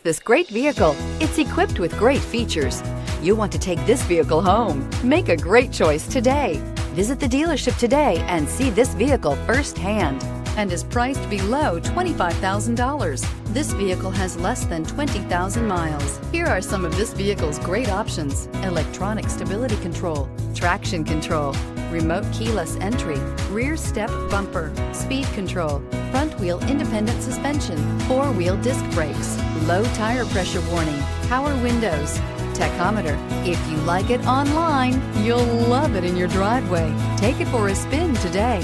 This great vehicle. It's equipped with great features. You want to take this vehicle home. Make a great choice today. Visit the dealership today and see this vehicle firsthand, and is priced below $25,000. This vehicle has less than 20,000 miles. Here are some of this vehicle's great options: electronic stability control, traction control, remote keyless entry, rear step bumper, speed control, front wheel independent suspension, four-wheel disc brakes, low tire pressure warning, power windows, tachometer. If you like it online, you'll love it in your driveway. Take it for a spin today.